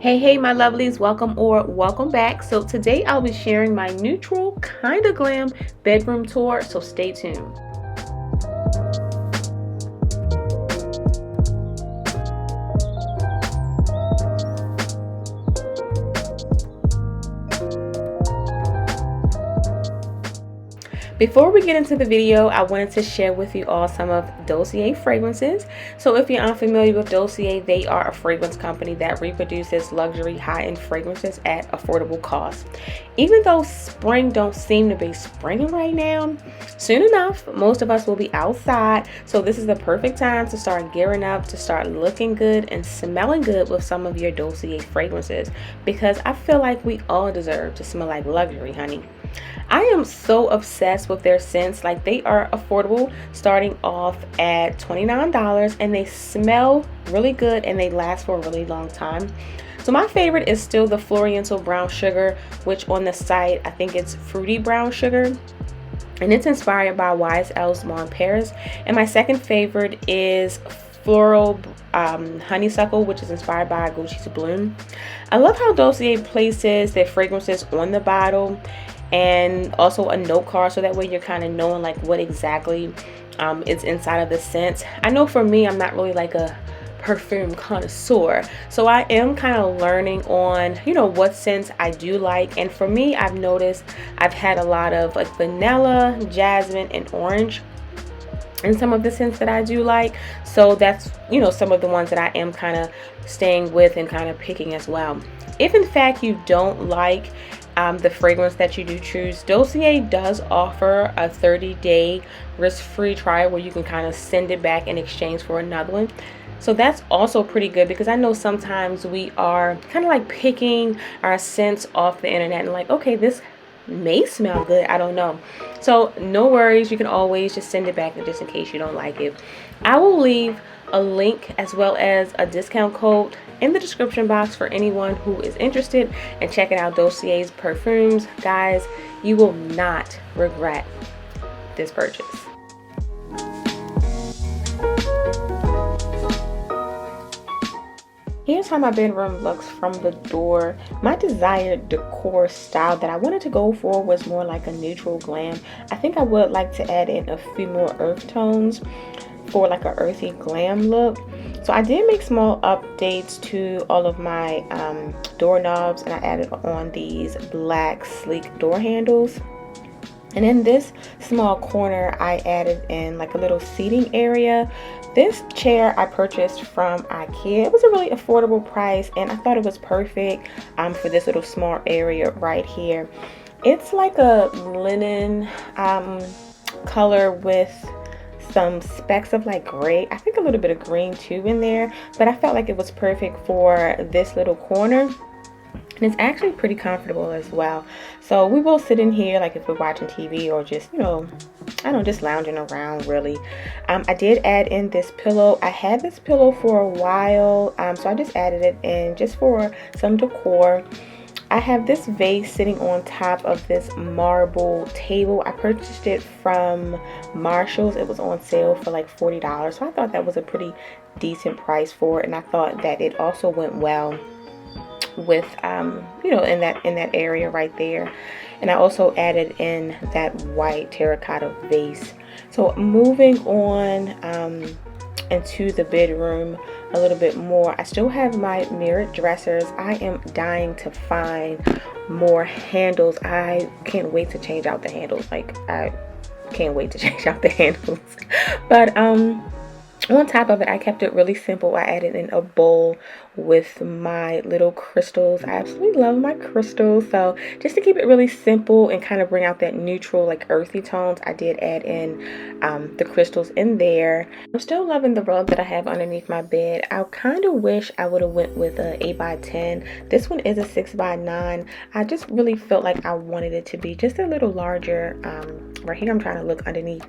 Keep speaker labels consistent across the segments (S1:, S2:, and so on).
S1: Hey my lovelies, welcome or welcome back. So today I'll be sharing my neutral kind of glam bedroom tour, so stay tuned. Before we get into the video, I wanted to share with you all some of Dossier fragrances. So if you're unfamiliar with Dossier, they are a fragrance company that reproduces luxury high-end fragrances at affordable costs. Even though spring don't seem to be springing right now, soon enough, most of us will be outside. So this is the perfect time to start gearing up, to start looking good and smelling good with some of your Dossier fragrances, because I feel like we all deserve to smell like luxury, honey. I am so obsessed with their scents. Like, they are affordable, starting off at $29, and they smell really good and they last for a really long time. So my favorite is still the Floriental Brown Sugar, which on the site I think it's fruity brown sugar, and it's inspired by YSL's Mon Paris. And my second favorite is Floral Honeysuckle, which is inspired by Gucci's Bloom. I love how Dossier places their fragrances on the bottle and also a note card, so that way you're kind of knowing like what exactly is inside of the scent. I know for me, I'm not really like a perfume connoisseur, so I am kind of learning on, you know, what scents I do like. And for me, I've noticed I've had a lot of like vanilla, jasmine, and orange and some of the scents that I do like. So that's, you know, some of the ones that I am kind of staying with and kind of picking as well. If in fact you don't like the fragrance that you do choose, Dossier does offer a 30-day risk-free trial where you can kind of send it back in exchange for another one. So that's also pretty good, because I know sometimes we are kind of like picking our scents off the internet and like, okay, this may smell good, I don't know. So no worries, you can always just send it back just in case you don't like it. I will leave a link as well as a discount code in the description box for anyone who is interested in checking out Dossier's perfumes. Guys, you will not regret this purchase. Here's how my bedroom looks from the door. My desired decor style that I wanted to go for was more like a neutral glam. I think I would like to add in a few more earth tones for like a earthy glam look. So I did make small updates to all of my doorknobs, and I added on these black sleek door handles. And in this small corner, I added in like a little seating area. This chair I purchased from IKEA. It was a really affordable price, and I thought it was perfect for this little small area right here. It's like a linen color with some specks of like gray, I think a little bit of green too in there, but I felt like it was perfect for this little corner. And it's actually pretty comfortable as well. So we will sit in here like if we're watching TV or just, you know, I don't know, just lounging around really. I did add in this pillow. I had this pillow for a while, so I just added it in just for some decor. I have this vase sitting on top of this marble table. I purchased it from Marshall's. It was on sale for like $40. So I thought that was a pretty decent price for it. And I thought that it also went well with, you know, in that area right there. And I also added in that white terracotta vase. So moving on into the bedroom a little bit more, I still have my mirrored dressers. I am dying to find more handles. I can't wait to change out the handles. Like, I can't wait to change out the handles. But on top of it, I kept it really simple. I added in a bowl with my little crystals. I absolutely love my crystals. So just to keep it really simple and kind of bring out that neutral, like earthy tones, I did add in the crystals in there. I'm still loving the rug that I have underneath my bed. I kind of wish I would have went with a 8x10. This one is a 6x9. I just really felt like I wanted it to be just a little larger. Right here, I'm trying to look underneath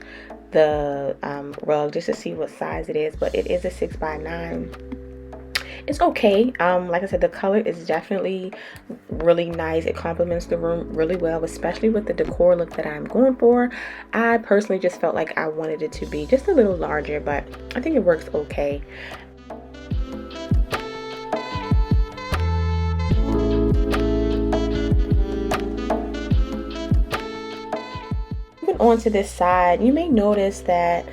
S1: the rug just to see what size it is, but it is a 6x9. It's okay. Like I said, the color is definitely really nice. It complements the room really well, especially with the decor look that I'm going for. I personally just felt like I wanted it to be just a little larger, but I think it works okay. on to this side, you may notice that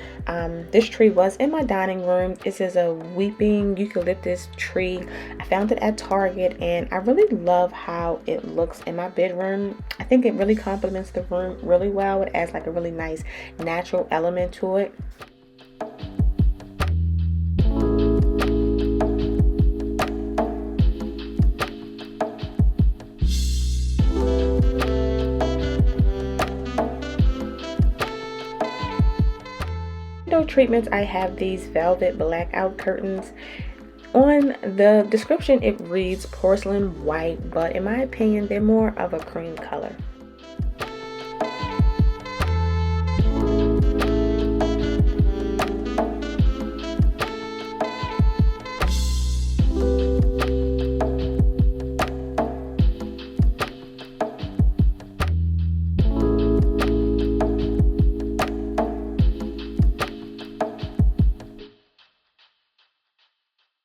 S1: this tree was in my dining room. This is a weeping eucalyptus tree. I found it at Target, and I really love how it looks in my bedroom. I think it really complements the room really well. It adds like a really nice natural element to it. Treatments, I have these velvet blackout curtains. On the description it reads porcelain white, but in my opinion they're more of a cream color.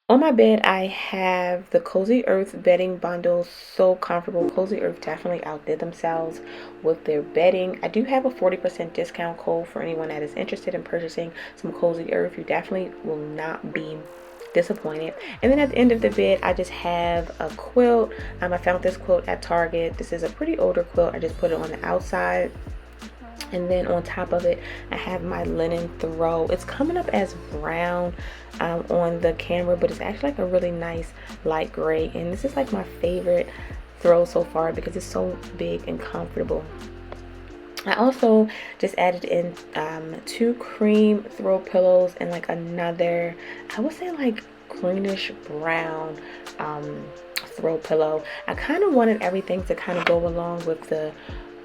S1: On my bed, I have the Cozy Earth bedding bundle. So comfortable. Cozy Earth definitely outdid themselves with their bedding. I do have a 40% discount code for anyone that is interested in purchasing some Cozy Earth. You definitely will not be disappointed. And then at the end of the bed, I just have a quilt. I found this quilt at Target. This is a pretty older quilt. I just put it on the outside. And then on top of it, I have my linen throw. It's coming up as brown on the camera, but it's actually like a really nice light gray. And this is like my favorite throw so far because it's so big and comfortable. I also just added in 2 cream throw pillows and like another, I would say like greenish brown throw pillow. I kind of wanted everything to kind of go along with the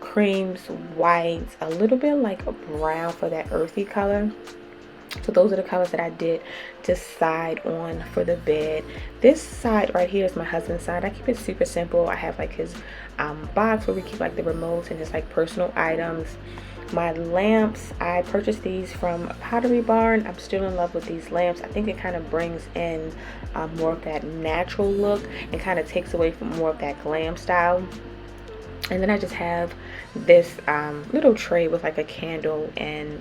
S1: creams, whites, a little bit like a brown for that earthy color. So those are the colors that I did decide on for the bed. This side right here is my husband's side. I keep it super simple. I have like his box where we keep like the remotes and just like personal items. My lamps, I purchased these from Pottery Barn. I'm still in love with these lamps. I think it kind of brings in more of that natural look and kind of takes away from more of that glam style. And then I just have this little tray with like a candle and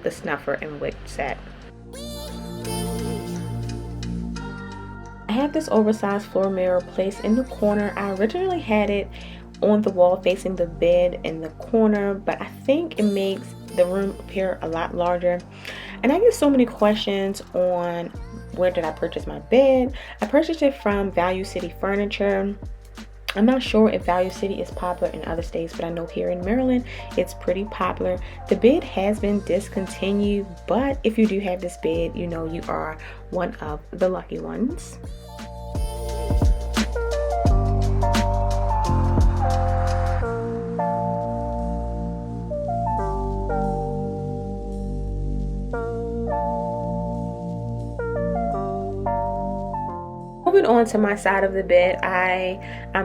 S1: the snuffer and wick set. I have this oversized floor mirror placed in the corner. I originally had it on the wall facing the bed in the corner, but I think it makes the room appear a lot larger. And I get so many questions on where did I purchase my bed. I purchased it from Value City Furniture. I'm not sure if Value City is popular in other states, but I know here in Maryland it's pretty popular. The bed has been discontinued, but if you do have this bed, you know you are one of the lucky ones. Moving on to my side of the bed, I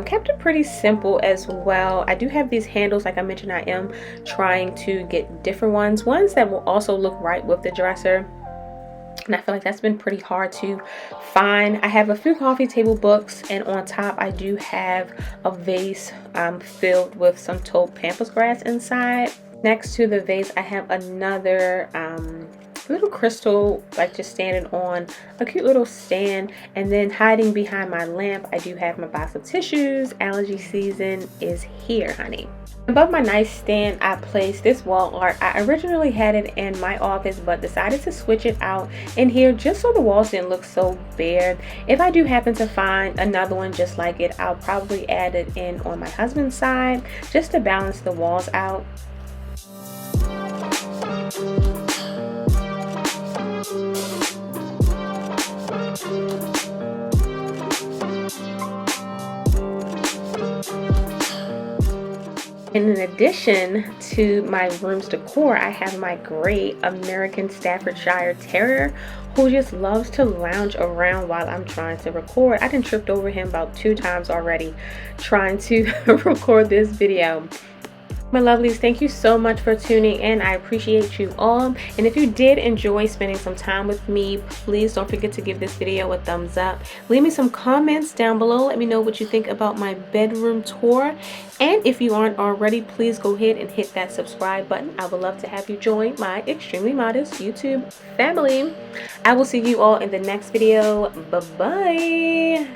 S1: kept it pretty simple as well. I do have these handles, like I mentioned. I am trying to get different ones that will also look right with the dresser, and I feel like that's been pretty hard to find. I have a few coffee table books, and on top I do have a vase filled with some taupe pampas grass inside. Next to the vase, I have another little crystal, like just standing on a cute little stand. And then hiding behind my lamp, I do have my box of tissues. Allergy season is here, honey. Above my nightstand, I placed this wall art. I originally had it in my office, but decided to switch it out in here just so the walls didn't look so bare. If I do happen to find another one just like it, I'll probably add it in on my husband's side just to balance the walls out. And in addition to my room's decor, I have my great American Staffordshire Terrier who just loves to lounge around while I'm trying to record. I done tripped over him about 2 times already trying to record this video. My lovelies, thank you so much for tuning in. I appreciate you all. And if you did enjoy spending some time with me, please don't forget to give this video a thumbs up. Leave me some comments down below. Let me know what you think about my bedroom tour. And if you aren't already, please go ahead and hit that subscribe button. I would love to have you join my extremely modest YouTube family. I will see you all in the next video. Bye-bye.